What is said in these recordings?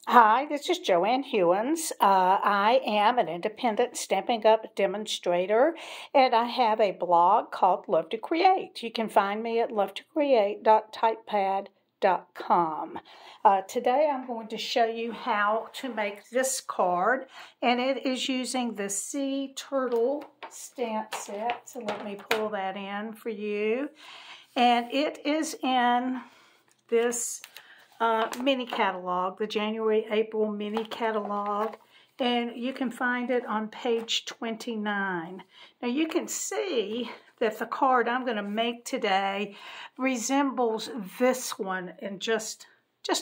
Hi, this is Joanne Hewins. I am an independent Stampin' Up demonstrator, and I have a blog called Love to Create. You can find me at lovetocreate.typepad.com. Today I'm going to show you how to make this card, and it is using the Sea Turtle stamp set. So let me pull that in for you. And it is in this mini catalog, the January-April mini catalog, and you can find it on page 29. Now you can see that the card I'm going to make today resembles this one in just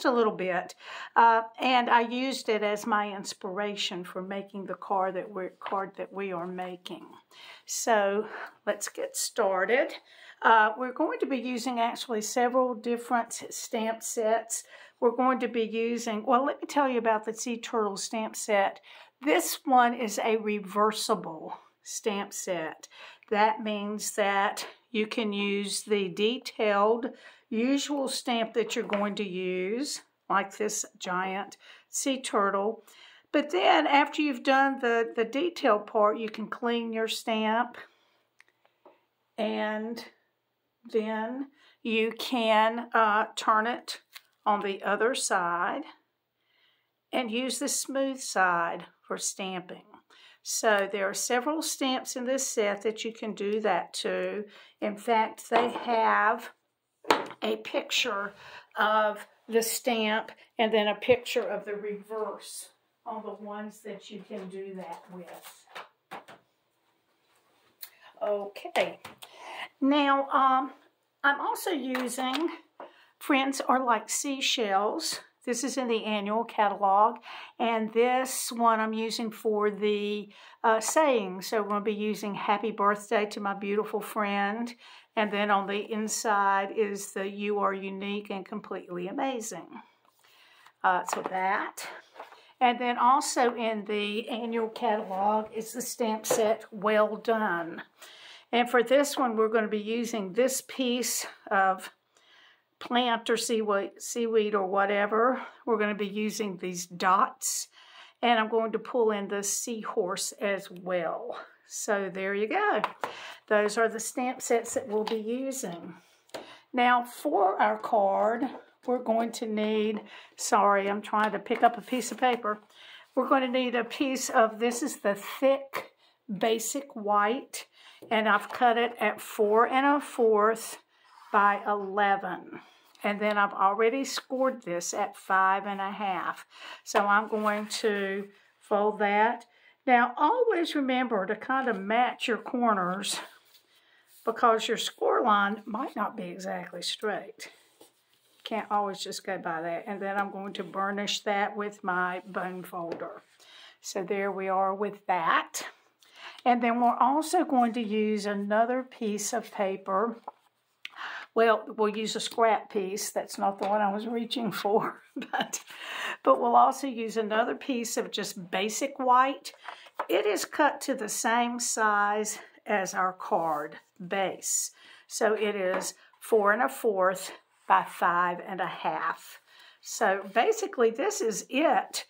a little bit, and I used it as my inspiration for making the card that we are making. So let's get started. We're going to be using actually several different stamp sets. We're going to be using, well, let me tell you about the Sea Turtle stamp set. This one is a reversible stamp set. That means that you can use the detailed usual stamp that you're going to use, like this giant sea turtle. But then after you've done the detail part, you can clean your stamp, and then you can turn it on the other side and use the smooth side for stamping. So there are several stamps in this set that you can do that to. In fact, they have a picture of the stamp and then a picture of the reverse on the ones that you can do that with. Okay. Now, I'm also using Friends Are Like Seashells. This is in the annual catalog, and this one I'm using for the saying. So we're going to be using Happy Birthday to my beautiful friend, and then on the inside is the You Are Unique and Completely Amazing. So that. And then also in the annual catalog is the stamp set Well Done. And for this one, we're going to be using this piece of plant or seaweed or whatever. We're going to be using these dots, and I'm going to pull in the seahorse as well. So there you go. Those are the stamp sets that we'll be using. Now for our card, we're going to need, sorry, I'm trying to pick up a piece of paper. We're going to need a piece of, this is the thick basic white, and I've cut it at 4 1/4 by 11. And then I've already scored this at 5 1/2. So I'm going to fold that. Now always remember to kind of match your corners, because your score line might not be exactly straight. Can't always just go by that. And then I'm going to burnish that with my bone folder. So there we are with that. And then we're also going to use another piece of paper. Well, we'll use a scrap piece. That's not the one I was reaching for. But we'll also use another piece of just basic white. It is cut to the same size as our card base. So it is 4 1/4 by 5 1/2. So basically this is it.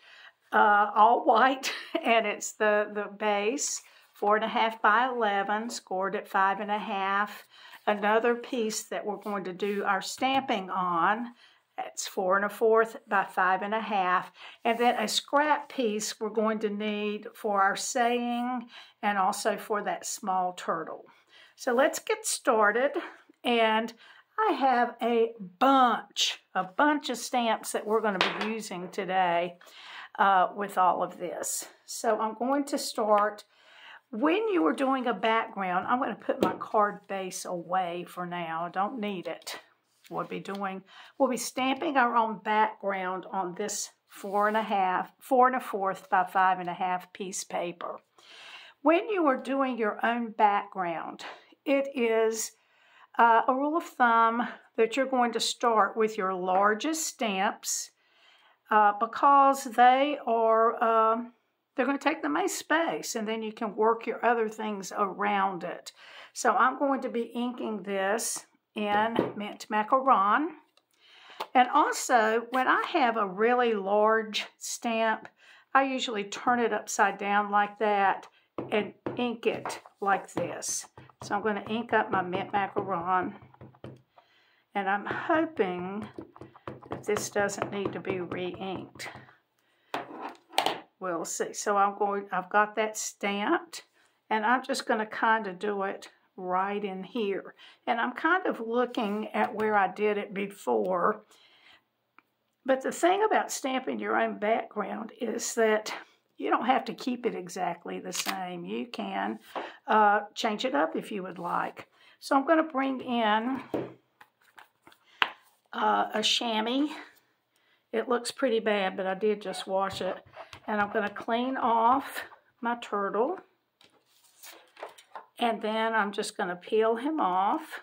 All white, and it's the base. 4 1/2 by 11, scored at 5 1/2. Another piece that we're going to do our stamping on, that's 4 1/4 by 5 1/2. And then a scrap piece we're going to need for our saying and also for that small turtle. So let's get started. And I have a bunch of stamps that we're going to be using today with all of this. So I'm going to start. When you are doing a background, I'm going to put my card base away for now. I don't need it. We'll be stamping our own background on this 4 1/4 by 5 1/2 piece paper. When you are doing your own background, it is a rule of thumb that you're going to start with your largest stamps because they are they're going to take the most space, and then you can work your other things around it. So I'm going to be inking this in Mint Macaron. And also, when I have a really large stamp, I usually turn it upside down like that and ink it like this. So I'm going to ink up my Mint Macaron. And I'm hoping that this doesn't need to be re-inked. We'll see. So I've got that stamped, and I'm just going to kind of do it right in here. And I'm kind of looking at where I did it before. But the thing about stamping your own background is that you don't have to keep it exactly the same. You can change it up if you would like. So I'm going to bring in a chamois. It looks pretty bad, but I did just wash it. And I'm going to clean off my turtle. And then I'm just going to peel him off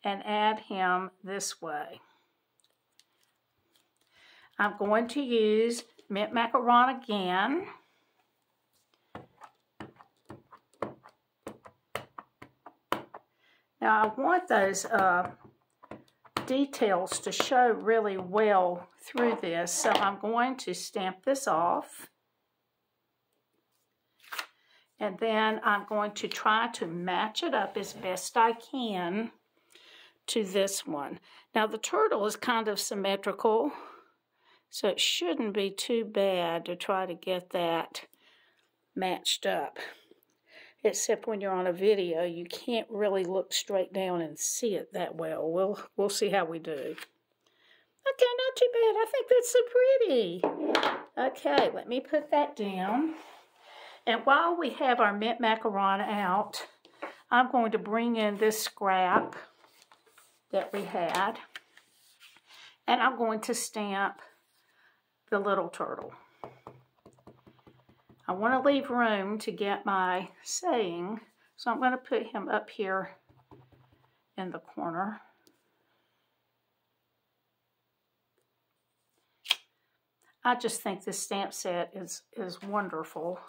and add him this way. I'm going to use Mint Macaron again. Now I want those details to show really well through this, so I'm going to stamp this off. And then I'm going to try to match it up as best I can to this one. Now the turtle is kind of symmetrical, so it shouldn't be too bad to try to get that matched up. Except when you're on a video, you can't really look straight down and see it that well. We'll see how we do. Okay, not too bad. I think that's so pretty. Okay, let me put that down. And while we have our Mint Macaron out, I'm going to bring in this scrap that we had. And I'm going to stamp the little turtle. I want to leave room to get my saying, so I'm going to put him up here in the corner. I just think this stamp set is wonderful.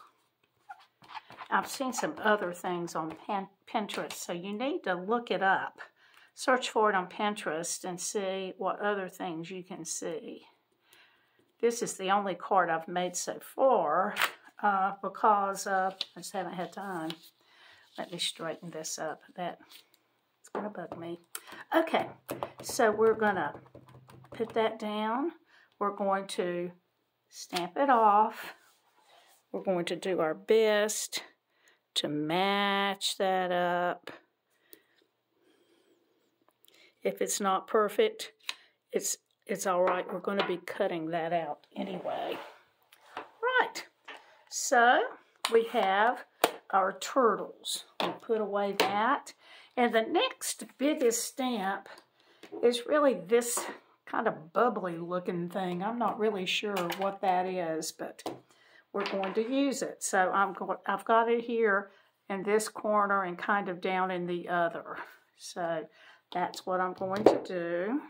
I've seen some other things on Pinterest, so you need to look it up. Search for it on Pinterest and see what other things you can see. This is the only card I've made so far because I just haven't had time. Let me straighten this up. It's going to bug me. Okay, so we're going to put that down. We're going to stamp it off. We're going to do our best to match that up. If it's not perfect, it's all right. We're going to be cutting that out anyway. Right. So we have our turtles. We'll put away that. And the next biggest stamp is really this kind of bubbly looking thing. I'm not really sure what that is, but we're going to use it. So I've got it here in this corner and kind of down in the other. So that's what I'm going to do.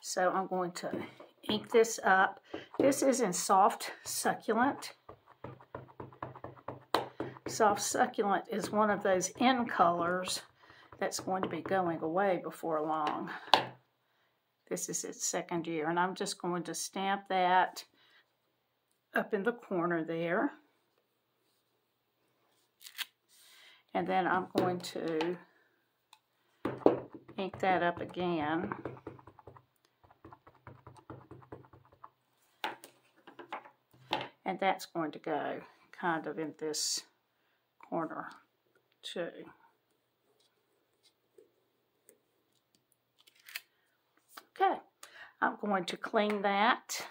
So I'm going to ink this up. This is in Soft Succulent. Soft Succulent is one of those in colors that's going to be going away before long. This is its second year, and I'm just going to stamp that up in the corner there. And then I'm going to ink that up again. And that's going to go kind of in this corner too. Okay, I'm going to clean that.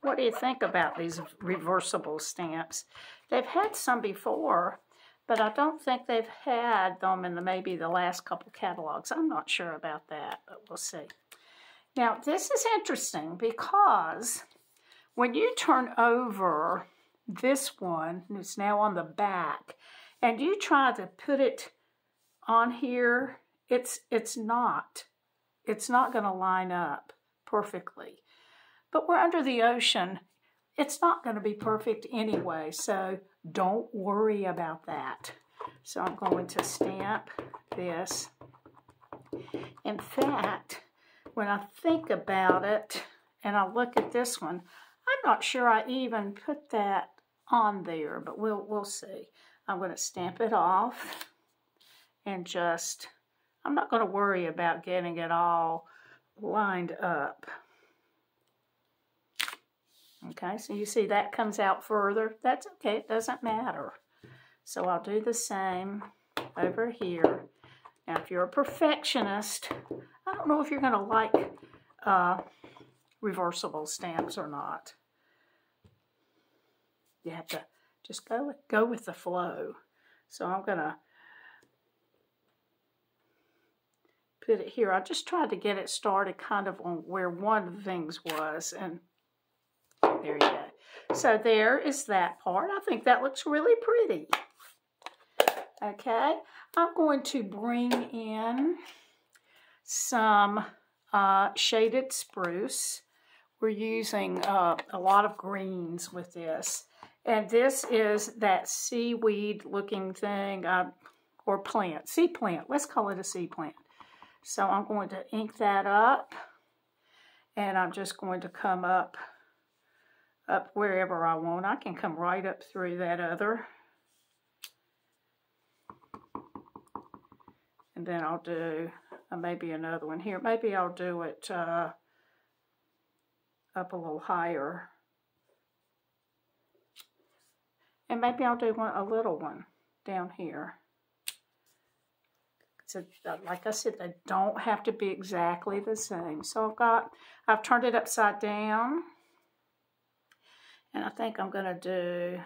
What do you think about these reversible stamps? They've had some before, but I don't think they've had them in maybe the last couple catalogs. I'm not sure about that, but we'll see. Now, this is interesting because when you turn over this one, and it's now on the back, and you try to put it on here, it's not going to line up perfectly. But we're under the ocean. It's not going to be perfect anyway, so don't worry about that. So I'm going to stamp this. In fact, when I think about it and I look at this one, I'm not sure I even put that on there, but we'll see. I'm going to stamp it off and just, I'm not going to worry about getting it all lined up. Okay, so you see that comes out further. That's okay, it doesn't matter. So I'll do the same over here. Now, if you're a perfectionist, I don't know if you're going to like reversible stamps or not. You have to just go with the flow. So I'm going to put it here. I just tried to get it started kind of on where one of the things was, and there you go. So there is that part. I think that looks really pretty. Okay, I'm going to bring in some shaded spruce. We're using a lot of greens with this. And this is that seaweed looking thing, or plant, sea plant. Let's call it a sea plant. So I'm going to ink that up. And I'm just going to come up wherever I want. I can come right up through that other. And then I'll do maybe another one here. Maybe I'll do it up a little higher. And maybe I'll do a little one down here. So, like I said, they don't have to be exactly the same. So I've turned it upside down. And I think I'm going to do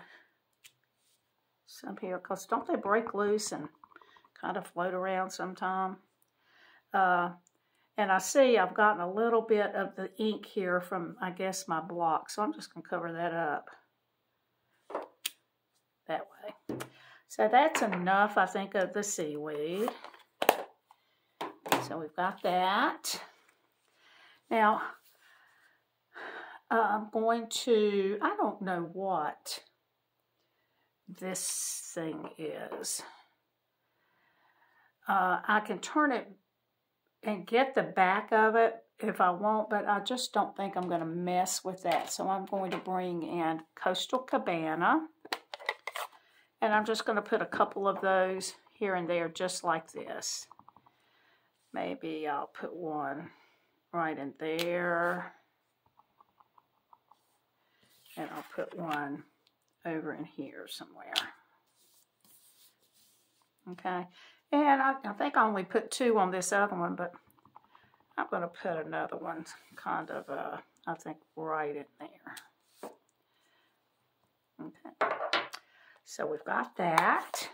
some here, because don't they break loose and kind of float around sometime? And I see I've gotten a little bit of the ink here from, I guess, my block. So I'm just going to cover that up that way. So that's enough, I think, of the seaweed. So we've got that. Now, I'm going to, I don't know what this thing is. I can turn it and get the back of it if I want, but I just don't think I'm going to mess with that. So I'm going to bring in Coastal Cabana, and I'm just going to put a couple of those here and there just like this. Maybe I'll put one right in there, and I'll put one over in here somewhere. Okay. And I think I only put two on this other one, but I'm going to put another one kind of, I think, right in there. Okay. So we've got that.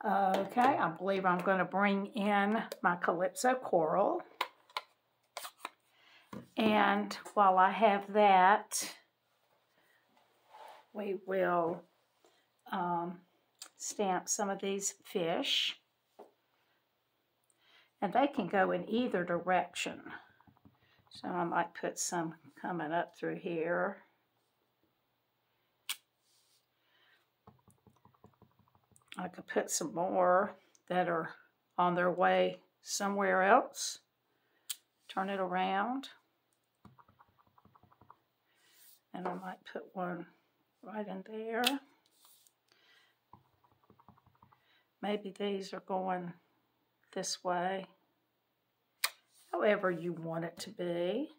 Okay, I believe I'm going to bring in my Calypso Coral. And while I have that, we will stamp some of these fish, and they can go in either direction. So I might put some coming up through here. I could put some more that are on their way somewhere else. Turn it around, and I might put one right in there. Maybe these are going this way, however you want it to be.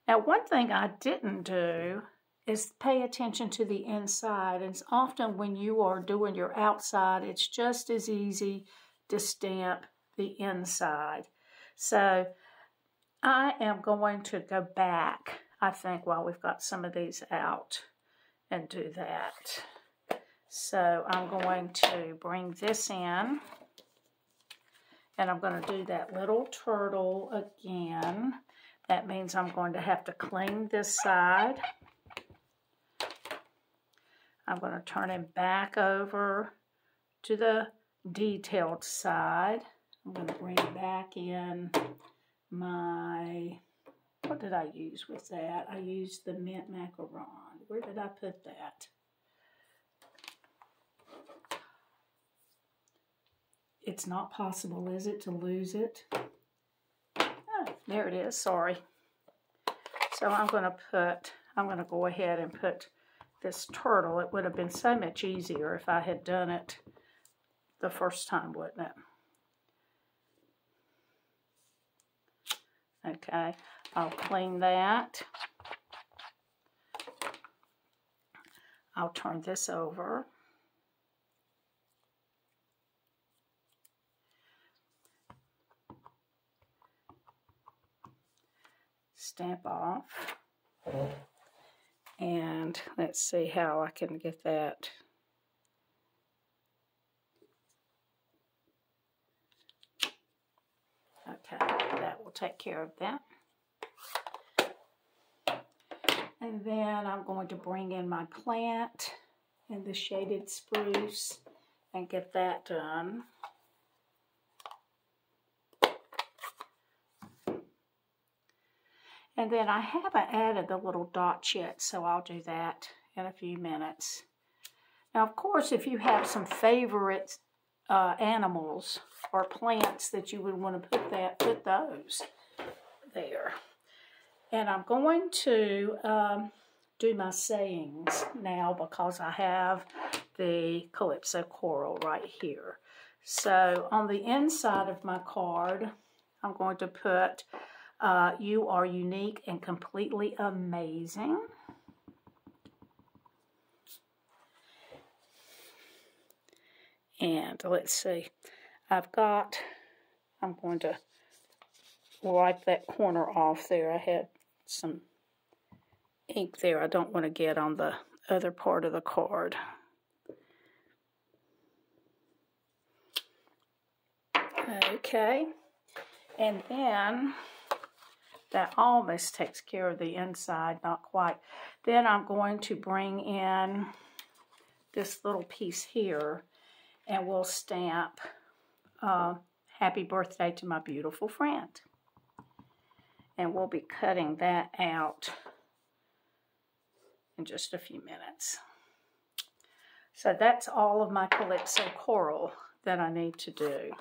Now, one thing I didn't do is pay attention to the inside. And often when you are doing your outside, it's just as easy to stamp the inside. So I am going to go back, I think, while we've got some of these out, and do that. So I'm going to bring this in, and I'm going to do that little turtle again. That means I'm going to have to clean this side. I'm going to turn him back over to the detailed side. I'm going to bring back in my, what did I use with that? I used the Mint Macaron. Where did I put that? it's not possible, is it, to lose it? Oh, there it is, sorry. So I'm going to go ahead and put this turtle. It would have been so much easier if I had done it the first time, wouldn't it? Okay, I'll clean that. I'll turn this over. Stamp off. And let's see how I can get that. Okay, that will take care of that. And then I'm going to bring in my plant in the shaded spruce and get that done. And then I haven't added the little dots yet, so I'll do that in a few minutes. Now, of course, if you have some favorite animals or plants that you would want to put those there. And I'm going to do my sayings now because I have the Calypso Coral right here. So on the inside of my card, I'm going to put, you are unique and completely amazing. And let's see, I'm going to wipe that corner off there. I had some ink there I don't want to get on the other part of the card. Okay, and then that almost takes care of the inside, not quite. Then I'm going to bring in this little piece here and we'll stamp happy birthday to my beautiful friend. And we'll be cutting that out in just a few minutes. So that's all of my Calypso Coral that I need to do.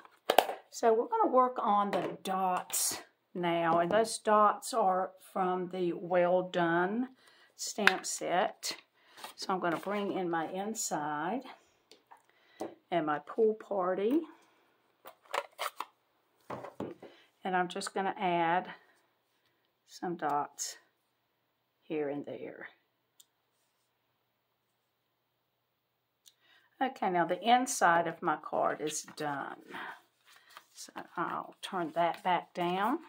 So we're going to work on the dots now, and those dots are from the Well Done stamp set. So I'm going to bring in my inside and my pool party, and I'm just going to add some dots here and there. Okay, now the inside of my card is done. So I'll turn that back down.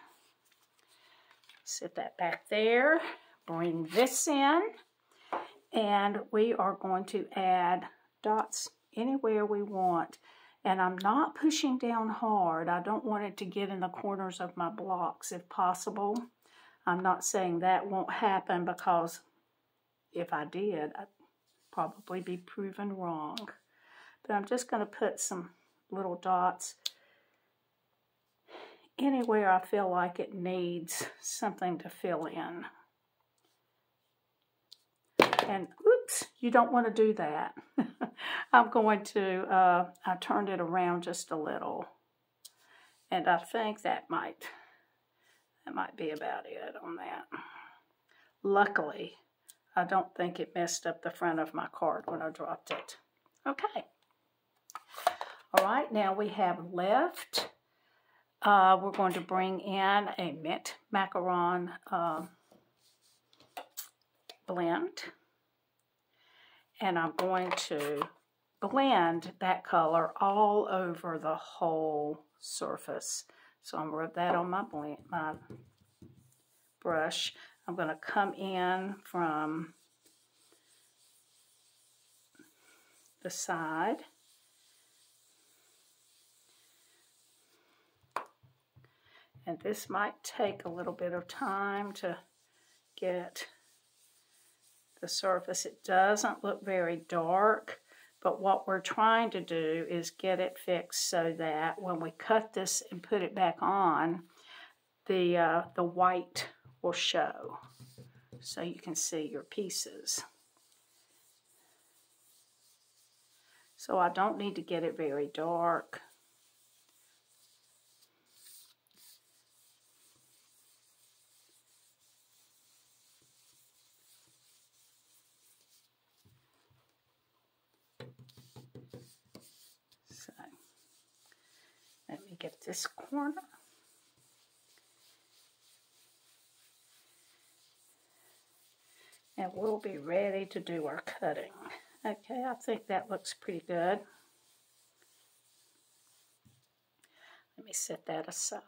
Set that back there. Bring this in. And we are going to add dots anywhere we want. And I'm not pushing down hard. I don't want it to get in the corners of my blocks if possible. I'm not saying that won't happen because if I did, I'd probably be proven wrong. But I'm just going to put some little dots anywhere I feel like it needs something to fill in. And oops, you don't want to do that. I'm going to, I turned it around just a little. And I think that might be about it on that. Luckily, I don't think it messed up the front of my card when I dropped it. Okay. All right, now we have left. We're going to bring in a Mint Macaron blend. And I'm going to blend that color all over the whole surface. So I'm going to rub that on my brush. I'm going to come in from the side. And this might take a little bit of time to get the surface. It doesn't look very dark, but what we're trying to do is get it fixed so that when we cut this and put it back on, the white will show so you can see your pieces. So I don't need to get it very dark. Let me get this corner. And we'll be ready to do our cutting. Okay, I think that looks pretty good. Let me set that aside.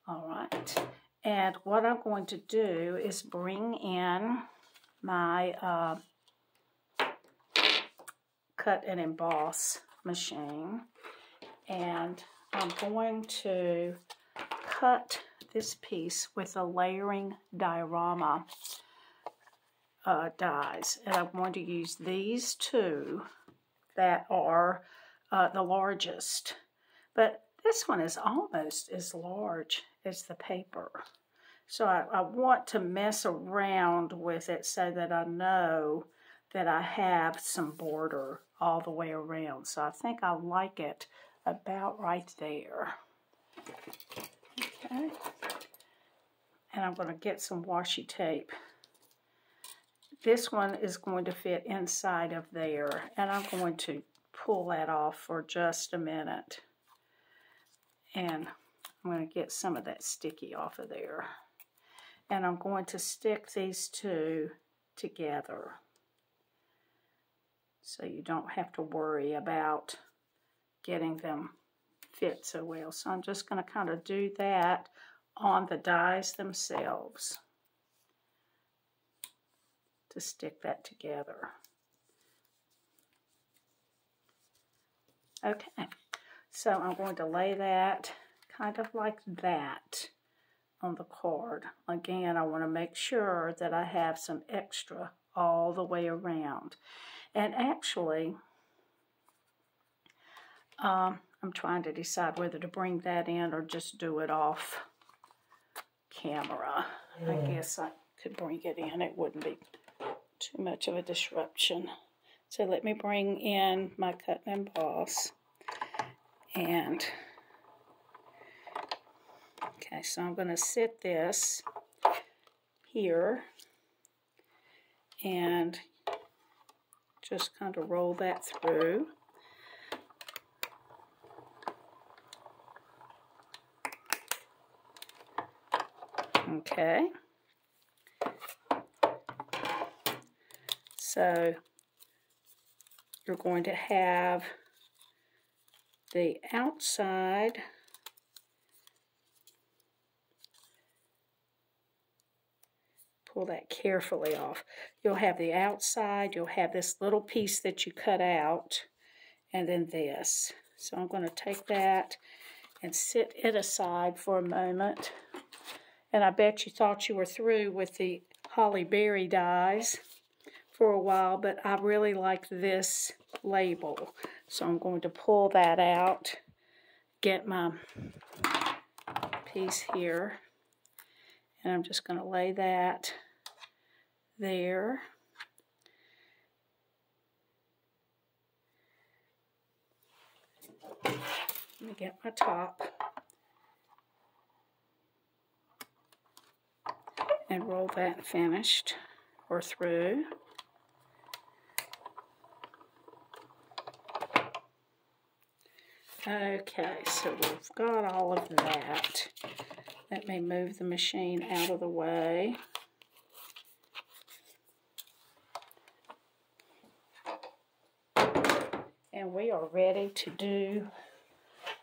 All right, and what I'm going to do is bring in my cut and emboss machine, and I'm going to cut this piece with a Layering Diorama dies, and I'm going to use these two that are the largest, but this one is almost as large as the paper. So I want to mess around with it so that I know that I have some border all the way around. So I think I like it about right there. Okay. And I'm going to get some washi tape. This one is going to fit inside of there, and I'm going to pull that off for just a minute. And I'm going to get some of that sticky off of there. And I'm going to stick these two together so you don't have to worry about getting them fit so well. So I'm just going to kind of do that on the dies themselves to stick that together. Okay, so I'm going to lay that kind of like that on the card. Again, I want to make sure that I have some extra all the way around. And actually, I'm trying to decide whether to bring that in or just do it off camera. I guess I could bring it in. It wouldn't be too much of a disruption. So let me bring in my cut and emboss. And okay, so I'm going to sit this here and just kind of roll that through. Okay. So you're going to have the outside pull that carefully off. You'll have the outside, you'll have this little piece that you cut out, and then this. So I'm going to take that and sit it aside for a moment. And I bet you thought you were through with the Holly Berry dies for a while, but I really like this label. So I'm going to pull that out, get my piece here, and I'm just going to lay that there. Let me get my top and roll that finished or through. Okay, so we've got all of that. Let me move the machine out of the way. And we are ready to do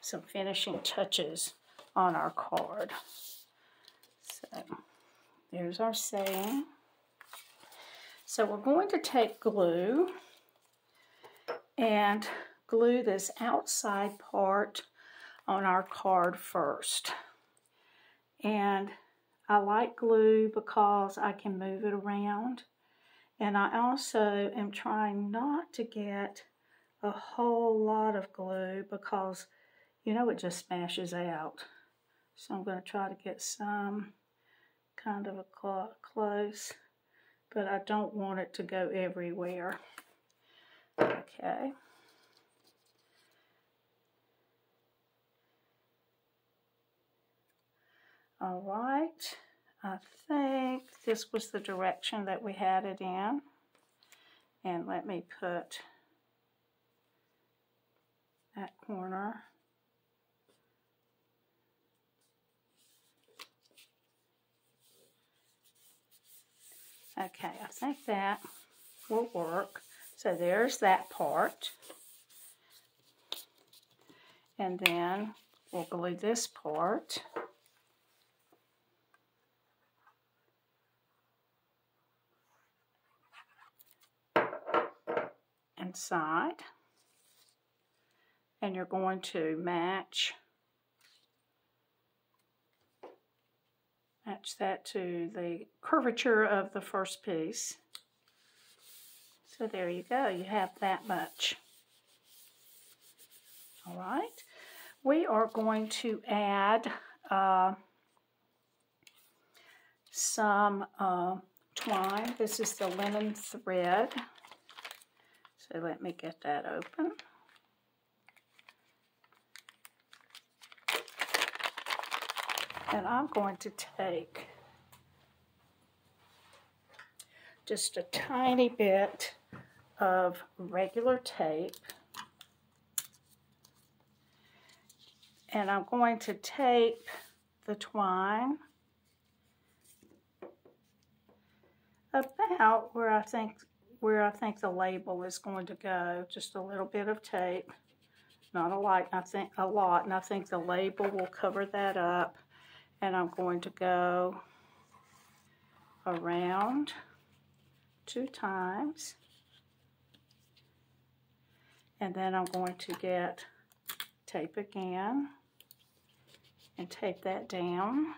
some finishing touches on our card. So there's our saying. So we're going to take glue and glue this outside part on our card first. And I like glue because I can move it around. And I also am trying not to get a whole lot of glue because, you know, it just smashes out. So I'm going to try to get some kind of a close, but I don't want it to go everywhere. Okay. All right, I think this was the direction that we had it in. And let me put corner. Okay, I think that will work. So there's that part. And then we'll glue this part. Inside. And you're going to match that to the curvature of the first piece. So there you go, you have that much. All right, we are going to add some twine. This is the linen thread. So let me get that open. And I'm going to take just a tiny bit of regular tape, and I'm going to tape the twine about where I think the label is going to go. Just a little bit of tape, not a lot. I think a lot, and I think the label will cover that up. And I'm going to go around 2 times. And then I'm going to get tape again and tape that down.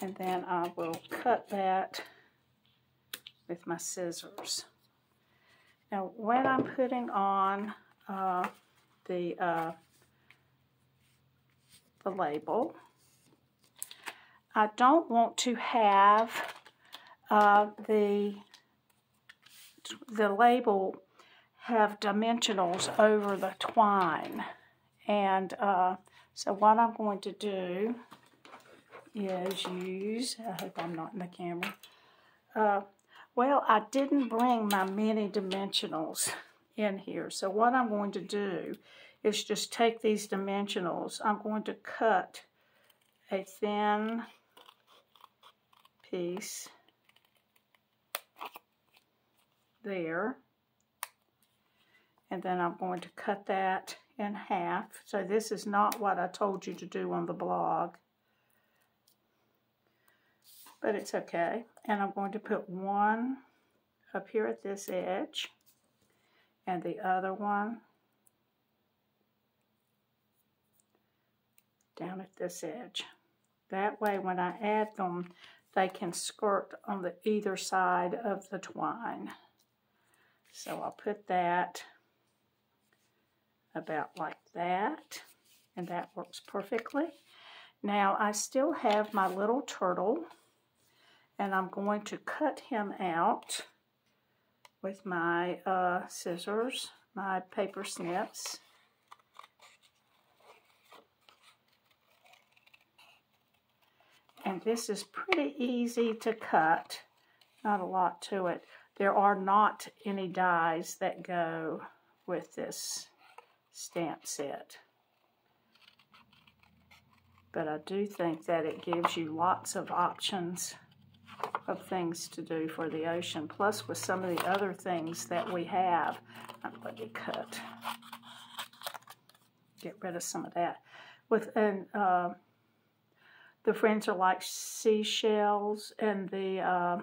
And then I will cut that with my scissors. Now when I'm putting on the label, I don't want to have the label have dimensionals over the twine. And so what I'm going to do is use, I hope I'm not in the camera, well, I didn't bring my mini dimensionals in here. So what I'm going to do is just take these dimensionals. I'm going to cut a thin piece there, and then I'm going to cut that in half. So this is not what I told you to do on the blog, but it's okay. And I'm going to put one up here at this edge and the other one down at this edge. That way when I add them, they can skirt on the either side of the twine. So I'll put that about like that, and that works perfectly. Now I still have my little turtle, and I'm going to cut him out with my scissors, my paper snips. And this is pretty easy to cut, not a lot to it. There are not any dies that go with this stamp set. But I do think that it gives you lots of options of things to do for the ocean. Plus with some of the other things that we have, let me get rid of some of that. With the Friends Are Like Seashells, and the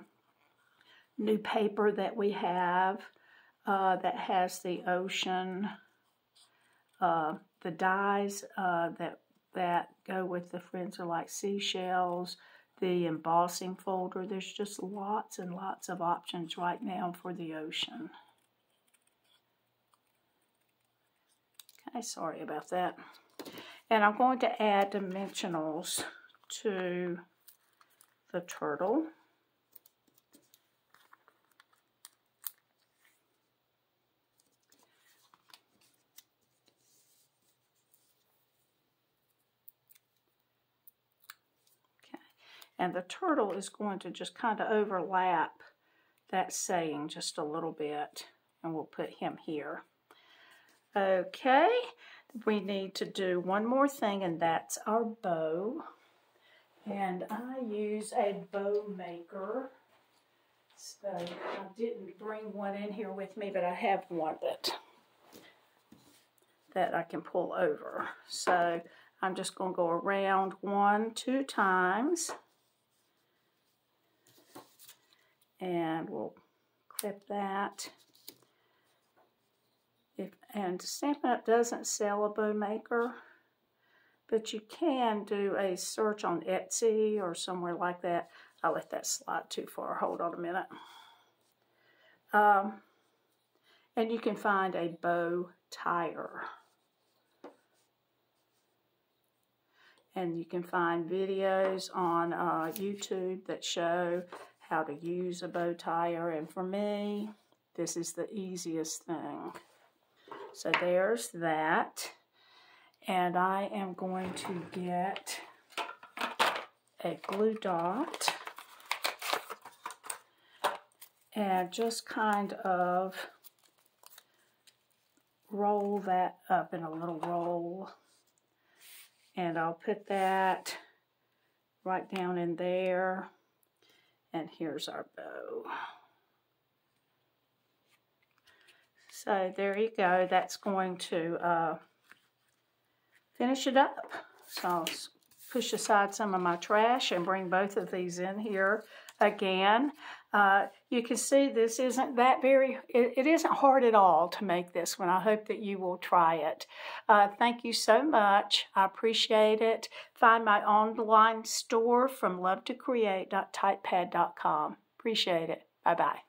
new paper that we have that has the ocean, the dies that go with the Friends Are Like Seashells, the embossing folder. There's just lots and lots of options right now for the ocean. Okay, sorry about that. And I'm going to add dimensionals to the turtle. Okay, and the turtle is going to just kind of overlap that saying just a little bit, and we'll put him here. Okay, we need to do one more thing, and that's our bow. And I use a bow maker. So I didn't bring one in here with me, but I have one that I can pull over. So I'm just going to go around 2 times. And we'll clip that. And Stampin' Up! Doesn't sell a bow maker, but you can do a search on Etsy or somewhere like that. I'll let that slide too far. Hold on a minute. And you can find a bow tire. And you can find videos on YouTube that show how to use a bow tire. And for me, this is the easiest thing. So there's that. And I am going to get a glue dot and just kind of roll that up in a little roll. And I'll put that right down in there. And here's our bow. So there you go. That's going to finish it up. So I'll push aside some of my trash and bring both of these in here again. You can see this isn't that it isn't hard at all to make this one. I hope that you will try it. Thank you so much. I appreciate it. Find my online store from lovetocreate.typepad.com. Appreciate it. Bye-bye.